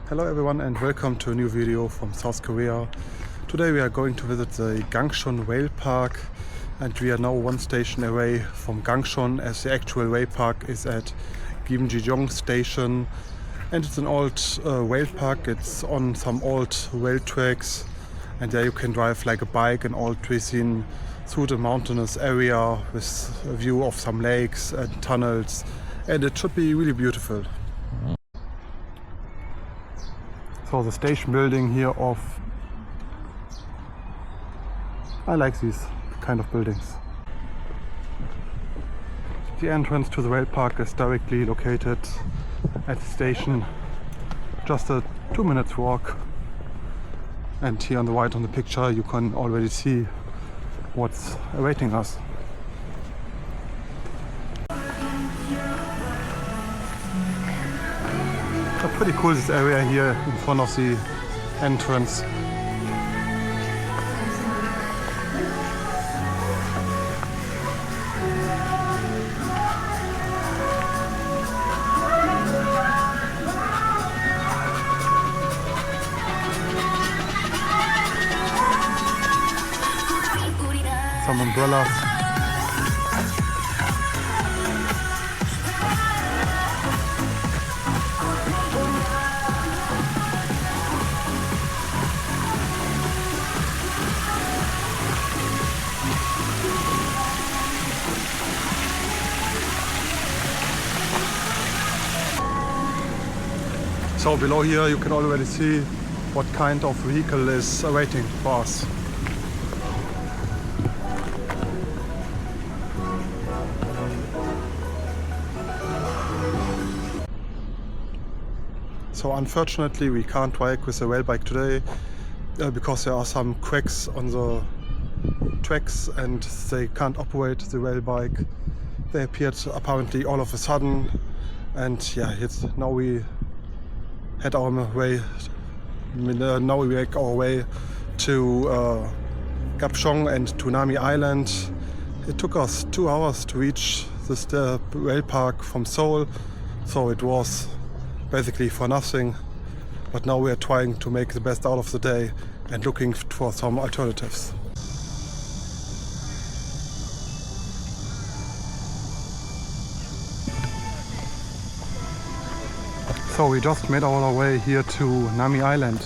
Hello everyone and welcome to a new video from South Korea. Today we are going to visit the Gapyeong Rail Park and we are now one station away from Gapyeong as the actual rail park is at Gapyeong station, and it's an old rail park. It's on some old rail tracks and there you can drive like a bike and all dressing through the mountainous area with a view of some lakes and tunnels, and it should be really beautiful. So the station building here I like these kind of buildings. The entrance to the rail park is directly located at the station, just a 2 minutes walk. And here on the right on the picture you can already see what's awaiting us. Pretty cool, this area here in front of the entrance. Some umbrellas. So below here you can already see what kind of vehicle is awaiting for us. So unfortunately we can't ride with the rail bike today because there are some cracks on the tracks and they can't operate the rail bike. They appeared apparently all of a sudden, and yeah, now we make our way to Gapyeong and to Nami Island. It took us 2 hours to reach this rail park from Seoul, so it was basically for nothing. But now we are trying to make the best out of the day and looking for some alternatives. So we just made our way here to Nami Island.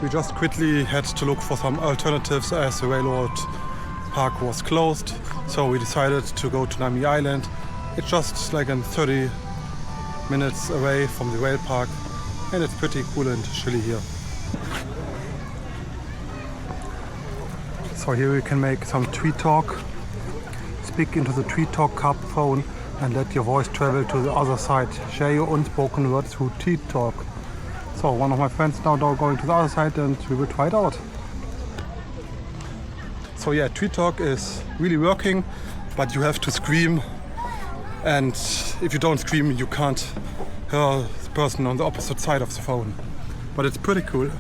We just quickly had to look for some alternatives as the railroad park was closed, so we decided to go to Nami Island. It's just like 30 minutes away from the rail park and it's pretty cool and chilly here. So here you can make some tweet talk. Speak into the tweet talk cup phone and let your voice travel to the other side. Share your unspoken words through tweet talk. So one of my friends now going to the other side and we will try it out. So yeah, tweet talk is really working, but you have to scream, and if you don't scream you can't hear the person on the opposite side of the phone. But it's pretty cool.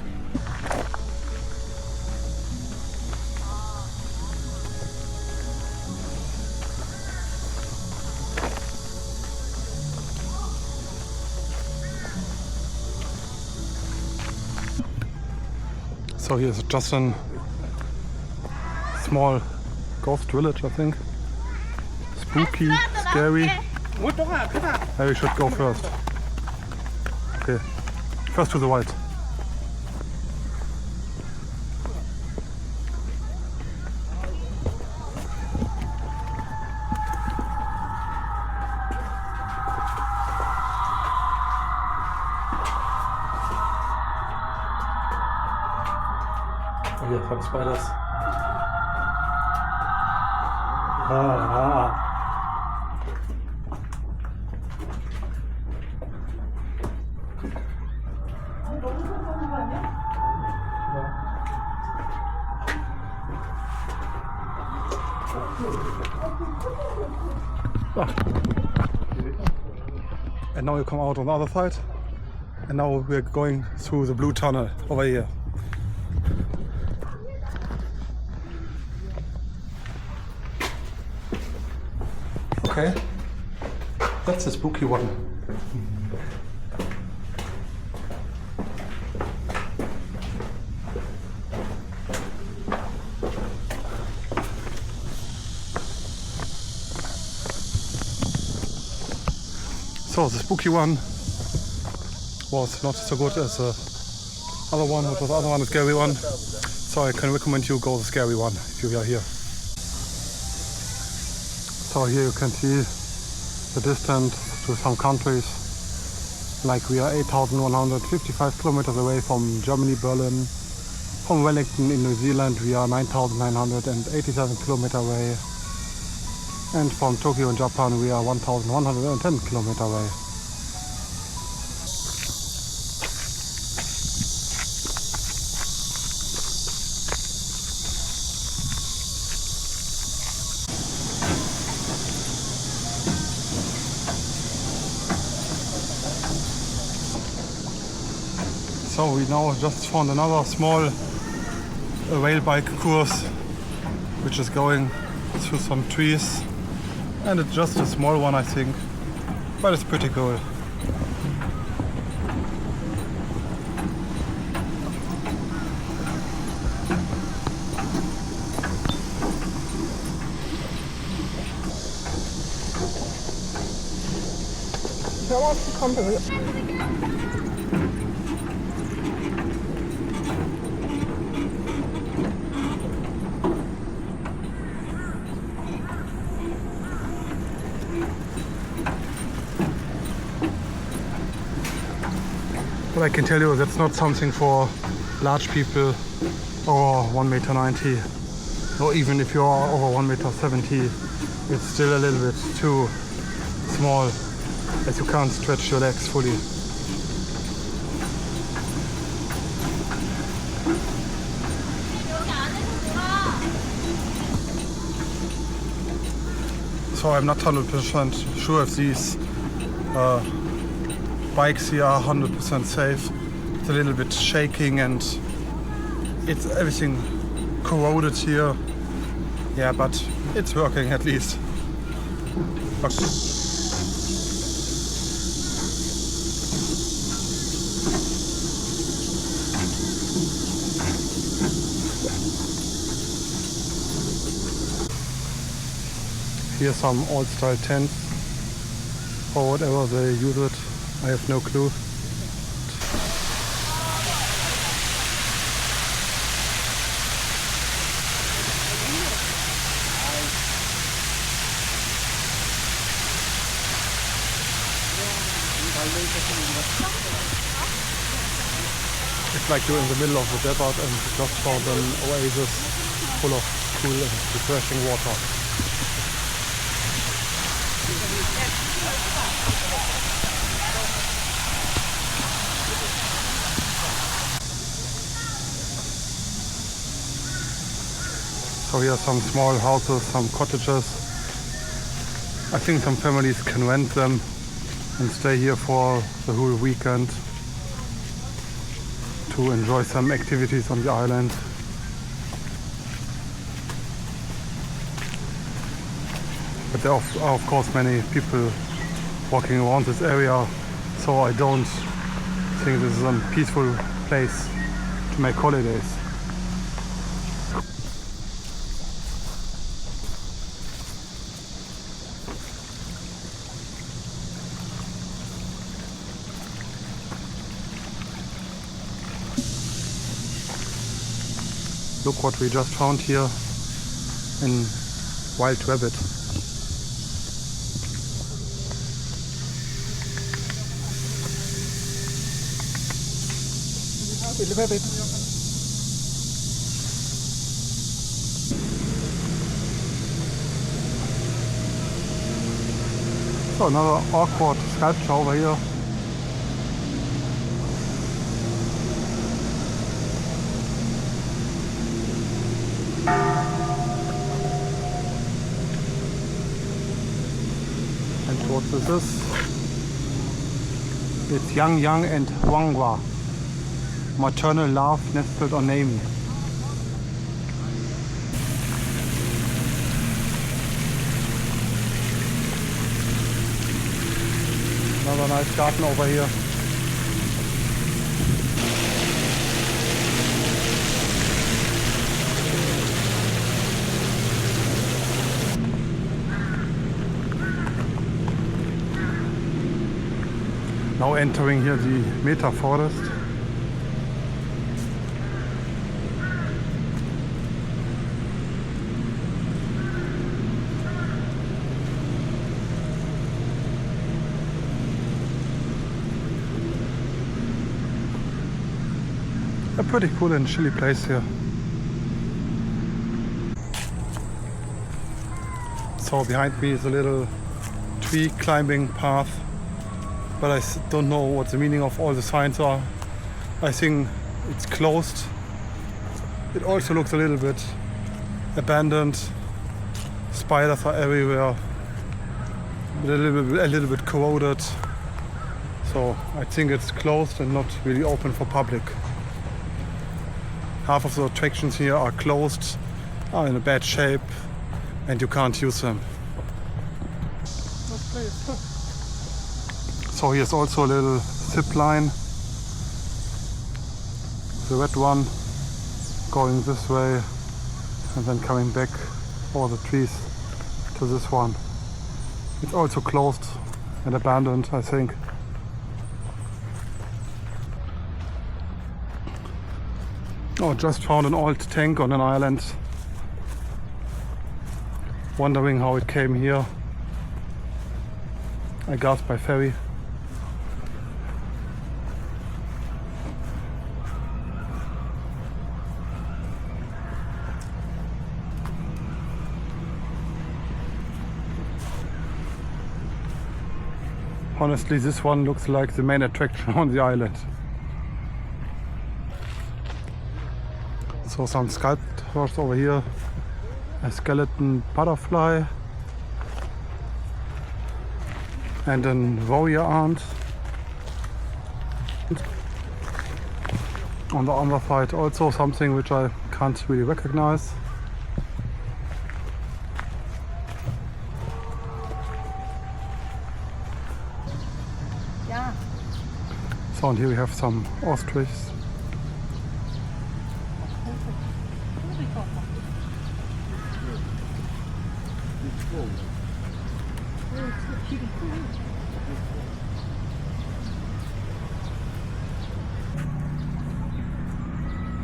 So here's just a small ghost village, I think. Spooky, scary. Maybe we should go first. Okay, first to the right. Oh yeah, some spiders. And now you come out on the other side, and now we're going through the blue tunnel over here. Okay, that's the spooky one. So the spooky one was not so good as the other one, which was the other one, the scary one. So I can recommend you go the scary one if you are here. So here you can see the distance to some countries. Like we are 8,155 kilometers away from Germany, Berlin. From Wellington in New Zealand we are 9,987 kilometers away. And from Tokyo in Japan we are 1,110 kilometers away. So we now just found another small rail bike course which is going through some trees, and it's just a small one I think, but it's pretty cool. But I can tell you that's not something for large people over 1,90 m, or even if you are over 1,70 m, it's still a little bit too small, as you can't stretch your legs fully. So I'm not 100% sure if these bikes here are 100% safe. It's a little bit shaking and it's everything corroded here. Yeah, but it's working at least. Here's some old style tents or whatever they use it. I have no clue. It's like you're in the middle of the desert and you just found an oasis full of cool and refreshing water. So here are some small houses, some cottages. I think some families can rent them and stay here for the whole weekend to enjoy some activities on the island. But there are of course many people walking around this area, so I don't think this is a peaceful place to make holidays. Look what we just found here in Wild Rabbit. So another awkward sculpture over here. what this is. It's Yang Yang and Wangwa. Maternal love nestled on Nami. Another nice garden over here. Now entering here the Meta Forest. A pretty cool and chilly place here. So behind me is a little tree climbing path, but I don't know what the meaning of all the signs are. I think it's closed. It also looks a little bit abandoned. Spiders are everywhere. A little bit corroded. So I think it's closed and not really open for public. Half of the attractions here are closed, are in a bad shape, and you can't use them. So here's also a little zip line. The red one going this way and then coming back over the trees to this one. It's also closed and abandoned, I think. Oh, just found an old tank on an island. Wondering how it came here. I guess by ferry. Honestly, this one looks like the main attraction on the island. So some sculptures over here, a skeleton butterfly and a warrior ant. On the other side also something which I can't really recognize. Yeah. So and here we have some ostriches.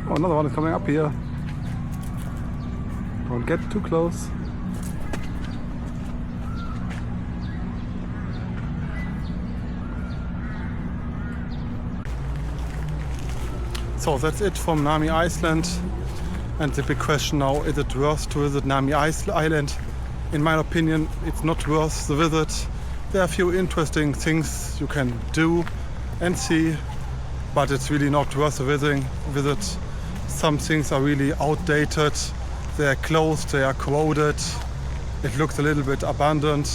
Oh, another one is coming up here. Don't get too close. So that's it from Nami Island. And the big question now, is it worth to visit Nami Island? In my opinion, it's not worth the visit. There are a few interesting things you can do and see, but it's really not worth the visit. Some things are really outdated, they are closed, they are corroded, it looks a little bit abandoned.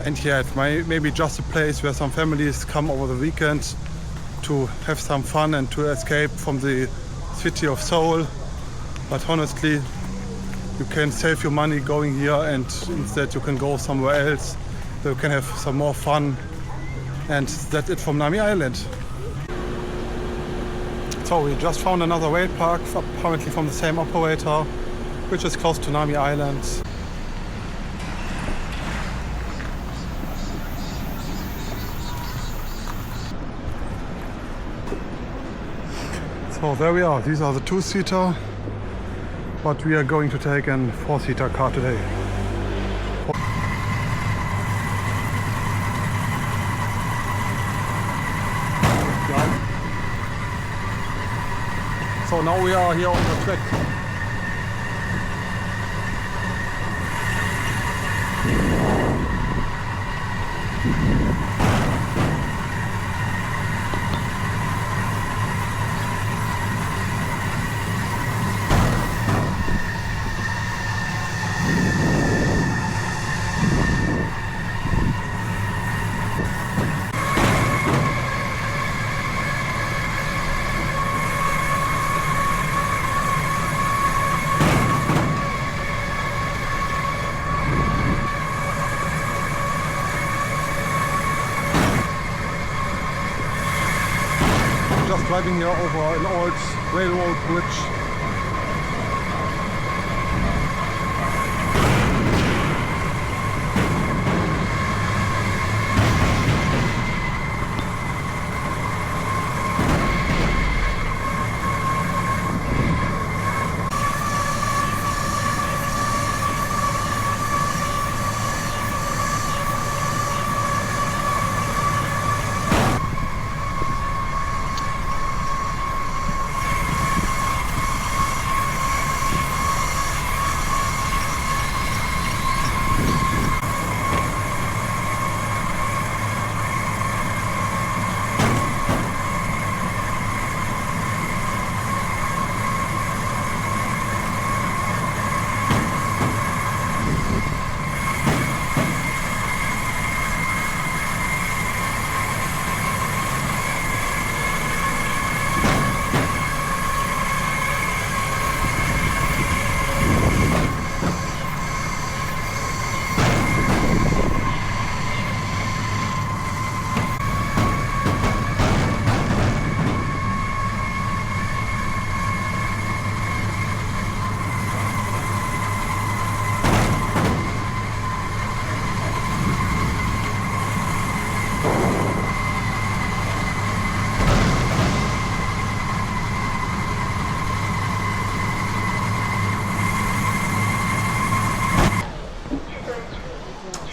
And yeah, it's maybe just a place where some families come over the weekend to have some fun and to escape from the city of Seoul. But honestly, you can save your money going here, and instead you can go somewhere else so you can have some more fun. And that's it from Nami Island. So we just found another rail park, apparently from the same operator, which is close to Nami Island. So there we are, these are the two-seater, but we are going to take a four-seater car today. So now we are here on the track. just driving here over an old railroad bridge.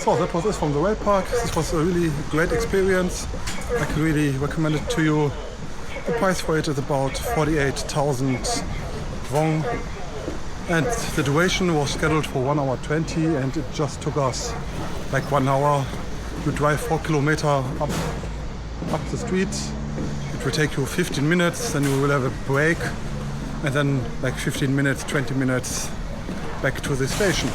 So that was it from the rail park. This was a really great experience. I can really recommend it to you. The price for it is about 48,000 won. And the duration was scheduled for 1 hour 20 and it just took us like 1 hour. You drive 4 kilometers up the street. It will take you 15 minutes, then you will have a break and then like 15 minutes, 20 minutes back to the station.